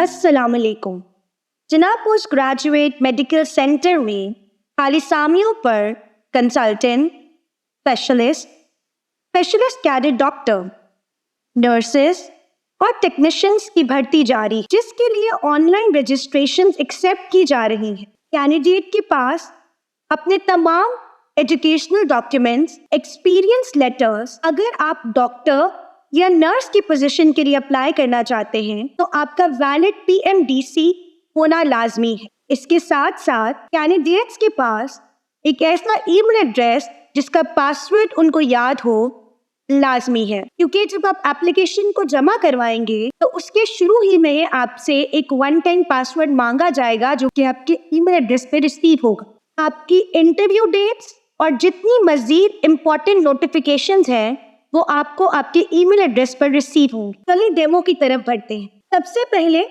अस्सलामुअलैकुम जनाब। Post graduate medical centre में खाली सामियों पर consultant, specialist, specialist cadet doctor, nurses और टेक्नीशियंस की भर्ती जारी है, जिसके लिए ऑनलाइन रजिस्ट्रेशन एक्सेप्ट की जा रही है। कैंडिडेट के पास अपने तमाम एजुकेशनल डॉक्यूमेंट्स, एक्सपीरियंस लेटर्स, अगर आप डॉक्टर या नर्स की पोजीशन के लिए अप्लाई करना चाहते हैं तो आपका वैलिड PMDC होना लाजमी है। इसके साथ साथ कैंडिडेट्स के पास एक ऐसा ईमेल एड्रेस जिसका पासवर्ड उनको याद हो लाजमी है, क्योंकि जब आप एप्लीकेशन को जमा करवाएंगे तो उसके शुरू ही में आपसे एक वन टाइम पासवर्ड मांगा जाएगा जो कि आपके ईमेल एड्रेस पे रिसीव होगा। आपकी इंटरव्यू डेट्स और जितनी मजीद इम्पोर्टेंट नोटिफिकेशंस हैं वो आपको आपके ईमेल एड्रेस पर रिसीव होंगे। चलिए डेमो की तरफ बढ़ते हैं। सबसे पहले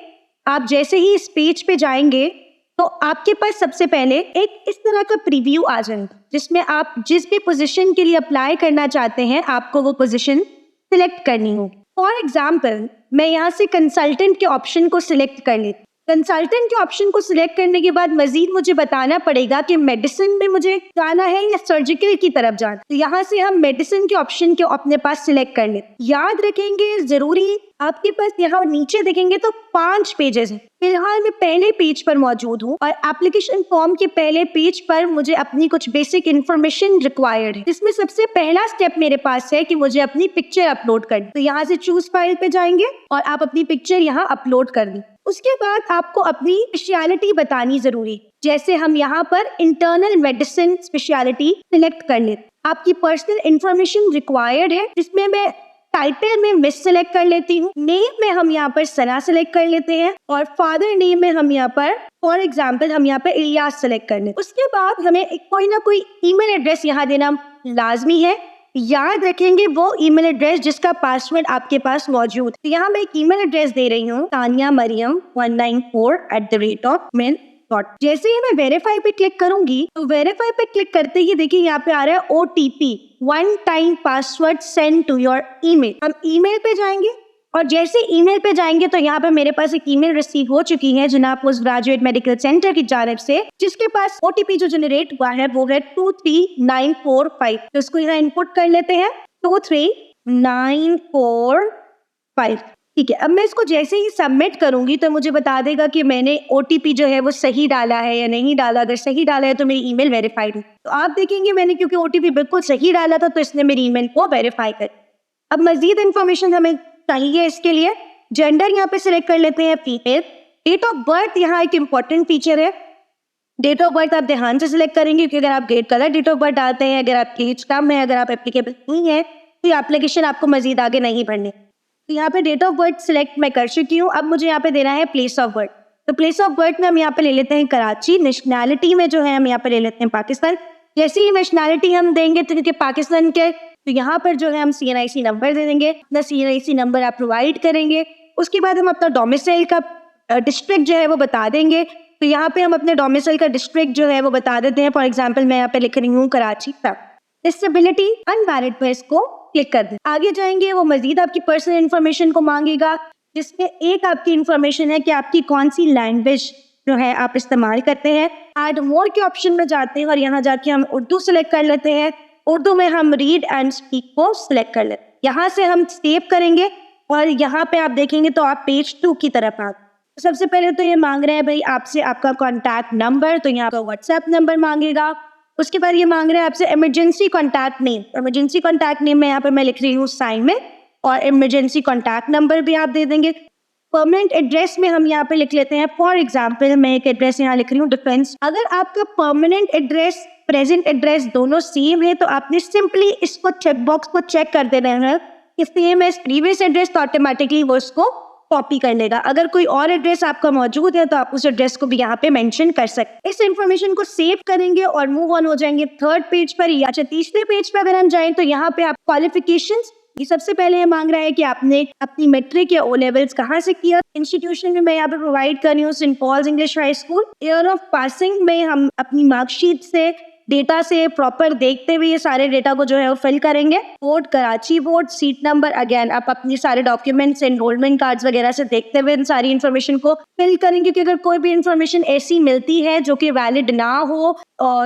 आप जैसे ही इस पेज पे जाएंगे तो आपके पास सबसे पहले एक इस तरह का प्रीव्यू आ जाएगा, जिसमें आप जिस भी पोजीशन के लिए अप्लाई करना चाहते हैं आपको वो पोजीशन सिलेक्ट करनी होगी। फॉर एग्जाम्पल मैं यहाँ से कंसल्टेंट के ऑप्शन को सिलेक्ट कर लेती। कंसल्टेंट के ऑप्शन को सिलेक्ट करने के बाद मजीद मुझे बताना पड़ेगा कि मेडिसिन में मुझे जाना है या सर्जिकल की तरफ जाना। तो यहाँ से हम मेडिसिन के ऑप्शन को अपने पास सिलेक्ट कर लेते। याद रखेंगे जरूरी, आपके पास यहाँ नीचे देखेंगे तो 5 पेजेस हैं। फिलहाल मैं पहले पेज पर मौजूद हूँ और एप्लीकेशन फॉर्म के पहले पेज पर मुझे अपनी कुछ बेसिक इन्फॉर्मेशन रिक्वायर्ड है, जिसमें सबसे पहला स्टेप मेरे पास है कि मुझे अपनी पिक्चर अपलोड करनी। तो यहाँ से चूज फाइल पे जाएंगे और आप अपनी पिक्चर यहाँ अपलोड कर दी। उसके बाद आपको अपनी स्पेशलिटी बतानी जरूरी, जैसे हम यहाँ पर इंटरनल मेडिसिन स्पेशलिटी सिलेक्ट कर लेते। आपकी पर्सनल इंफॉर्मेशन रिक्वायर्ड है, जिसमें मैं टाइटल में मिस सेलेक्ट कर लेती हूँ, नेम में हम यहाँ पर सना सेलेक्ट कर लेते हैं और फादर नेम में हम यहाँ पर फॉर एग्जाम्पल हम यहाँ पर इलियास सेलेक्ट कर लेते। उसके बाद हमें एक कोई ना कोई ईमेल एड्रेस यहाँ देना लाजमी है। याद रखेंगे वो ईमेल एड्रेस जिसका पासवर्ड आपके पास मौजूद है। तो यहाँ मैं एक ईमेल एड्रेस दे रही हूँ, तानिया मरियम 194@mail. जैसे ही मैं वेरीफाई पे क्लिक करूंगी तो वेरीफाई पे क्लिक करते ही देखिए यहाँ पे आ रहा है OTP, one time password send to your email. हम ईमेल पे जाएंगे और जैसे ईमेल पे जाएंगे तो यहाँ पे मेरे पास एक ईमेल रिसीव हो चुकी है जनाब पोस्ट ग्रेजुएट मेडिकल सेंटर की जानिब से, जिसके पास OTP जो जनरेट हुआ है वो है 23945। तो इसको यहाँ इनपुट कर लेते हैं 23945। ठीक है, अब मैं इसको जैसे ही सबमिट करूंगी तो मुझे बता देगा कि मैंने OTP जो है वो सही डाला है या नहीं डाला। अगर सही डाला है तो मेरी ईमेल वेरीफाइड है। तो आप देखेंगे मैंने क्योंकि OTP बिल्कुल सही डाला था तो इसने मेरी ईमेल को वेरीफाई कर। अब मजीद इन्फॉर्मेशन हमें चाहिए, इसके लिए जेंडर यहाँ पे सिलेक्ट कर लेते हैं फीमेल। डेट ऑफ बर्थ यहाँ एक इम्पॉर्टेंट फीचर है। डेट ऑफ बर्थ आप ध्यान से सिलेक्ट करेंगे, क्योंकि अगर आप गलत डेट ऑफ बर्थ डालते हैं, अगर आपकी एज कम है, अगर आप एप्लीकेबल नहीं है तो ये एप्लीकेशन आपको मजीद आगे नहीं बढ़ने। तो यहाँ पे डेट ऑफ बर्थ सिलेक्ट मैं कर चुकी हूँ। अब मुझे यहाँ पे देना है प्लेस ऑफ बर्थ। तो प्लेस ऑफ बर्थ में हम यहाँ पे ले लेते हैं कराची। नेशनैलिटी में जो है हम यहाँ पे ले लेते हैं पाकिस्तान। जैसे ही नेशनैलिटी हम देंगे तो क्योंकि पाकिस्तान के, तो यहाँ पर जो है हम CNIC नंबर दे देंगे। अपना CNIC नंबर आप प्रोवाइड करेंगे। उसके बाद हम अपना डोमिसाइल का डिस्ट्रिक्ट जो है वो बता देंगे। तो यहाँ पे हम अपने डोमिसाइल का डिस्ट्रिक्ट जो है वो बता देते हैं। फॉर एग्जाम्पल मैं यहाँ पे लिख रही हूँ कराची। डिसेबिलिटी अनमैरिड पर इसको क्लिक कर दें। आगे जाएंगे वो मजीद आपकी पर्सनल इन्फॉर्मेशन को मांगेगा, जिसमें एक आपकी इन्फॉर्मेशन है कि आपकी कौन सी लैंग्वेज जो है आप इस्तेमाल करते हैं। ऐड मोर के ऑप्शन में जाते हैं और यहाँ जाके हम उर्दू सेलेक्ट कर लेते हैं। उर्दू में हम रीड एंड स्पीक को सिलेक्ट कर लेते हैं। यहाँ से हम सेव करेंगे और यहाँ पे आप देखेंगे तो आप पेज 2 की तरफ आ। सबसे पहले तो ये मांग रहे हैं भाई आपसे आपका कॉन्टैक्ट नंबर, तो यहाँ पर व्हाट्सएप नंबर मांगेगा। उसके बाद ये मांग रहे हैं आपसे emergency contact name. Emergency contact name में यहाँ पर मैं लिख रही हूँ साइन में, और इमरजेंसी कॉन्टैक्ट नंबर भी आप दे देंगे। परमानेंट एड्रेस में हम यहाँ पे लिख लेते हैं, फॉर एग्जाम्पल मैं एक एड्रेस यहाँ लिख रही हूँ डिफेंस। अगर आपका परमानेंट एड्रेस प्रेजेंट एड्रेस दोनों सेम है तो आपने सिंपली इसको चेक बॉक्स को चेक कर देना है कि सेम है प्रीवियस एड्रेस, तो ऑटोमेटिकली वो इसको कॉपी कर लेगा। अगर कोई और एड्रेस आपका मौजूद है तो आप उस एड्रेस को भी यहाँ पे मेंशन कर सकते। इस इन्फॉर्मेशन को सेव करेंगे और मूव ऑन हो जाएंगे थर्ड पेज पर या तीसरे पेज पर अगर हम जाएं तो यहाँ पे आप क्वालिफिकेशंस, ये सबसे पहले ये मांग रहा है कि आपने अपनी मैट्रिक या O लेवल्स कहाँ से किया। इंस्टीट्यूशन में मैं यहाँ पे प्रोवाइड कर रही हूँ Saint Paul's English high school. Year of passing में हम अपनी मार्कशीट से डेटा से प्रॉपर देखते हुए ये सारे डेटा को जो है वो फिल करेंगे। Board Karachi board, seat number, again आप अपनी सारे डॉक्यूमेंट्स, एनरोलमेंट कार्ड्स वगैरह से देखते हुए इन सारी इन्फॉर्मेशन को फिल करेंगे, क्योंकि अगर कोई भी इन्फॉर्मेशन ऐसी मिलती है जो कि वैलिड ना हो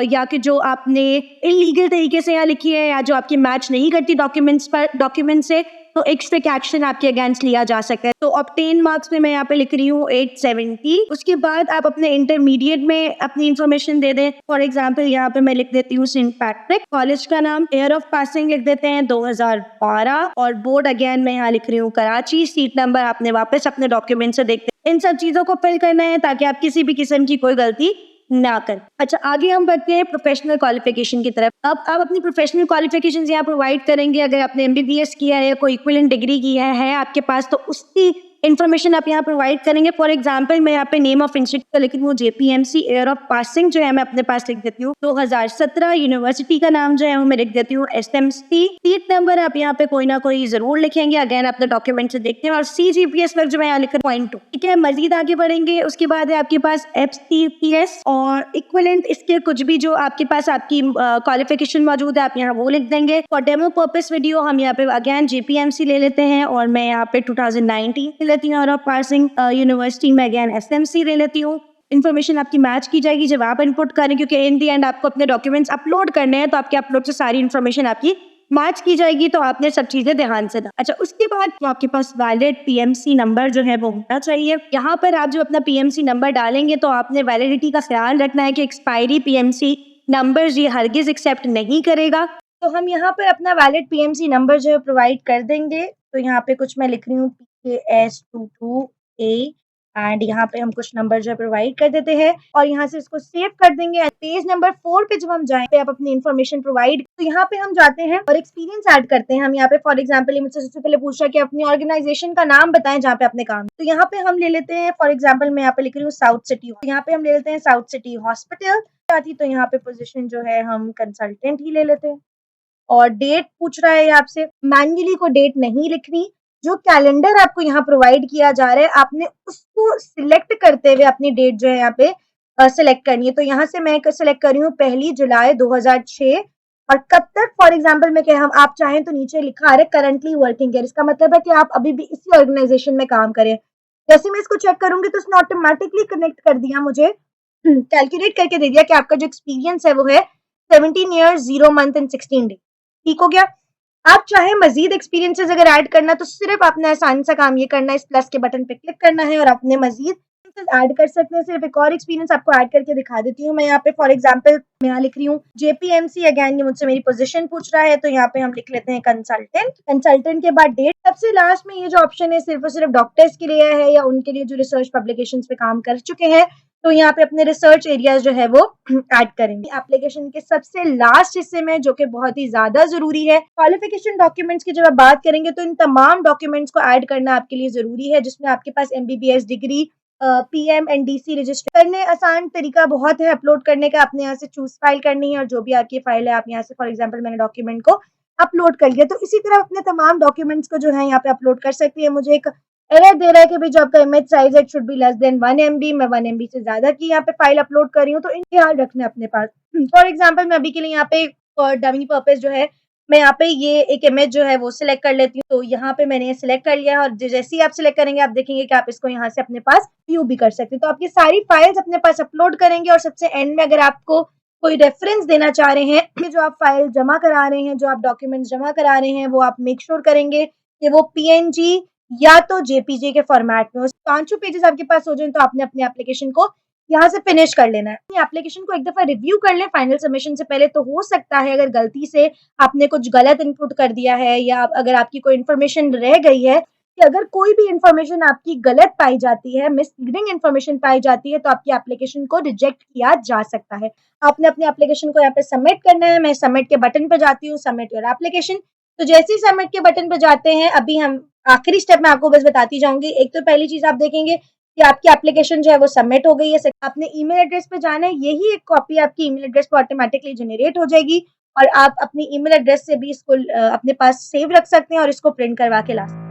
या कि जो आपने इलीगल तरीके से यहाँ लिखी है या जो आपकी मैच नहीं करती डॉक्यूमेंट से, तो एक स्ट्रिक्ट एक्शन आपके अगेंस्ट लिया जा सकता है। तो ऑब्टेन मार्क्स में मैं यहाँ पे लिख रही हूँ 870। उसके बाद आप अपने इंटरमीडिएट में अपनी इंफॉर्मेशन दे दें। फॉर एग्जांपल यहाँ पे मैं लिख देती हूँ सेंट पैट्रिक, कॉलेज का नाम, ईयर ऑफ पासिंग लिख देते हैं 2012, और बोर्ड अगेन मैं यहाँ लिख रही हूँ कराची, सीट नंबर आपने वापस अपने डॉक्यूमेंट से देखते हैं। इन सब चीजों को फिल करना है ताकि आप किसी भी किस्म की कोई गलती ना कर। अच्छा, आगे हम बढ़ते हैं प्रोफेशनल क्वालिफिकेशन की तरफ। अब आप अपनी प्रोफेशनल क्वालिफिकेशंस यहाँ प्रोवाइड करेंगे। अगर आपने एमबीबीएस किया है या कोई इक्विवेलेंट डिग्री की है आपके पास, तो उसकी इन्फॉर्मेशन आप यहाँ प्रोवाइड करेंगे। फॉर एग्जांपल मैं यहाँ पे नेम ऑफ इंस्टीट्यूट लिख रही हूँ जेपीएमसी, ईयर ऑफ पासिंग जो है मैं अपने पास लिख देती हूँ 2017, यूनिवर्सिटी का नाम जो है वो मैं लिख देती हूँ एसएमसी, सीट नंबर आप यहाँ पे कोई ना कोई जरूर लिखेंगे, अगेन अपने डॉक्यूमेंट से देखते हैं, और CGPS वर्क जो मैं यहाँ लिख रही हूँ 0.2। ठीक है, मजीद आगे बढ़ेंगे। उसके बाद है आपके पास FCPS और इक्विवेलेंट, इसके कुछ भी जो आपके पास आपकी क्वालिफिकेशन मौजूद है आप यहाँ वो लिख देंगे। फॉर डेमो पर्पस वीडियो हम यहाँ पे अगेन जेपीएमसी ले लेते हैं, और मैं यहाँ पे 2019 लेती हूँ, और पासिंग यूनिवर्सिटी में अगेन एसएमसी ले लेती हूँ। इन्फॉर्मेशन आपकी मैच की जाएगी जब आप इनपुट करें, क्योंकि इन दी एंड आपको अपने डॉक्यूमेंट्स अपलोड करने हैं, तो आपके अपलोड से सारी इन्फॉर्मेशन आपकी मैच की जाएगी, तो आपने सब चीजें ध्यान से। अच्छा, उसके बाद आपके पास वैलिड पीएमसी नंबर जो है वो होना चाहिए। यहाँ पर आप जो अपना पीएमसी नंबर डालेंगे तो आपने वैलिडिटी का ख्याल रखना है कि एक्सपायरी पीएमसी नंबर्स ये हरगिज एक्सेप्ट नहीं करेगा। तो हम यहाँ पर अपना वैलिड पीएमसी नंबर जो है प्रोवाइड कर देंगे। तो यहाँ पे कुछ मैं लिख रही हूँ PKS22A, एंड यहाँ पे हम कुछ नंबर जो है प्रोवाइड कर देते हैं, और यहाँ से इसको सेव कर देंगे। पेज नंबर 4 पे जब हम जाएंगे आप अपनी इन्फॉर्मेशन प्रोवाइड, तो यहाँ पे हम जाते हैं और एक्सपीरियंस ऐड करते हैं। हम यहाँ पे फॉर एग्जांपल ये मुझसे सबसे पहले पूछा कि अपनी ऑर्गेनाइजेशन का नाम बताएं जहाँ पे आपने काम, तो यहाँ पे हम ले लेते हैं फॉर एग्जाम्पल मैं यहाँ पे लिख रही हूँ साउथ सिटी, तो यहाँ पे हम ले लेते हैं साउथ सिटी हॉस्पिटल। तो यहाँ पे पोजिशन जो है हम कंसल्टेंट ही ले लेते हैं, और डेट पूछ रहा है आपसे, मैन्युअली को डेट नहीं लिखनी, जो कैलेंडर आपको यहाँ प्रोवाइड किया जा रहा है आपने उसको सिलेक्ट करते हुए अपनी डेट जो है यहाँ पे सिलेक्ट करनी है। तो यहाँ से मैं सिलेक्ट कर रही हूँ 1 जुलाई 2006, और कब तक फॉर एग्जाम्पल में क्या हम आप चाहें तो नीचे लिखा आ रहा है करंटली वर्किंग है, इसका मतलब है कि आप अभी भी इसी ऑर्गेनाइजेशन में काम करें। जैसे मैं इसको चेक करूंगी तो उसने ऑटोमेटिकली कनेक्ट कर दिया, मुझे कैलकुलेट करके दे दिया कि आपका जो एक्सपीरियंस है वो है 17 ईयर्स 0 मंथ एंड 16 डे। ठीक हो गया। आप चाहे मजीद एक्सपीरियंसेस अगर ऐड करना तो सिर्फ आपने आसान सा काम ये करना है, इस प्लस के बटन पे क्लिक करना है और अपने मजीद ऐड कर सकते हैं। सिर्फ एक और एक्सपीरियंस आपको ऐड करके दिखा देती हूँ मैं यहाँ पे। फॉर एग्जांपल मैं यहाँ लिख रही हूँ जेपीएमसी, अगेन ये मुझसे मेरी पोजीशन पूछ रहा है, तो यहाँ पे हम लिख लेते हैं कंसल्टेंट। कंसल्टेंट के बाद डेट, सबसे लास्ट में ये जो ऑप्शन है सिर्फ और सिर्फ डॉक्टर्स के लिए है या उनके लिए जो रिसर्च पब्लिकेशंस पे काम कर चुके हैं, तो यहाँ पे अपने रिसर्च एरियाज जो है वो ऐड करेंगे। एप्लीकेशन के सबसे लास्ट हिस्से में जो कि बहुत ही ज्यादा जरूरी है, क्वालिफिकेशन डॉक्यूमेंट्स की जब आप बात करेंगे तो इन तमाम डॉक्यूमेंट्स को ऐड करना आपके लिए जरूरी है, जिसमें आपके पास एमबीबीएस डिग्री, PMNDC रजिस्टर करने आसान तरीका बहुत है अपलोड करने का। आपने यहाँ से चूज फाइल करनी है और जो भी आपकी फाइल है आप यहाँ से फॉर एग्जांपल मैंने डॉक्यूमेंट को अपलोड कर लिया, तो इसी तरह अपने तमाम डॉक्यूमेंट्स को जो है यहाँ पे अपलोड कर सकती है। मुझे एक एरर दे रहा है कि भाई जो आपका इमेज साइज है it should be less than 1 MB, मैं 1 MB से ज्यादा की यहाँ पे फाइल अपलोड कर रही हूँ, तो इनके ख्याल रखना अपने पास। फॉर एग्जाम्पल मैं अभी के लिए यहाँ पे फॉर डमी पर्पस जो है मैं यहाँ पे ये एक इमेज जो है वो सिलेक्ट कर लेती हूँ, तो यहाँ पे मैंने ये सिलेक्ट कर लिया है, और जैसे ही आप सिलेक्ट करेंगे आप देखेंगे कि आप इसको यहाँ से अपने पास व्यू भी कर सकते हैं। तो आप ये सारी फाइल्स अपने पास अपलोड करेंगे, और सबसे एंड में अगर आपको कोई रेफरेंस देना चाह रहे हैं कि जो आप फाइल जमा करा रहे हैं, जो आप डॉक्यूमेंट्स जमा करा रहे हैं, वो आप मेक श्योर करेंगे कि वो PNG या तो JPG के फॉर्मेट में हो। 5 पेजेस आपके पास हो जाए तो आपने अपने एप्लीकेशन को यहाँ से फिनिश कर लेना है। एप्लीकेशन को एक दफा रिव्यू कर लें फाइनल सबमिशन से पहले, तो हो सकता है अगर गलती से आपने कुछ गलत इनपुट कर दिया है या अगर आपकी कोई इन्फॉर्मेशन रह गई है, कि अगर कोई भी इन्फॉर्मेशन आपकी गलत पाई जाती है, मिसलीडिंग इन्फॉर्मेशन पाई जाती है, तो आपकी एप्लीकेशन को रिजेक्ट किया जा सकता है। आपने अपने एप्लीकेशन को यहाँ पे सबमिट करना है। मैं सबमिट के बटन पे जाती हूँ, सबमिट योर एप्लीकेशन। तो जैसे ही सबमिट के बटन पे जाते हैं, अभी हम आखिरी स्टेप में आपको बस बताती जाऊंगी। एक तो पहली चीज आप देखेंगे कि आपकी एप्लीकेशन जो है वो सबमिट हो गई है। आपने ईमेल एड्रेस पे जाना है, यही एक कॉपी आपकी ईमेल एड्रेस पे ऑटोमेटिकली जनरेट हो जाएगी, और आप अपनी ईमेल एड्रेस से भी इसको अपने पास सेव रख सकते हैं और इसको प्रिंट करवा के ला सकते हैं।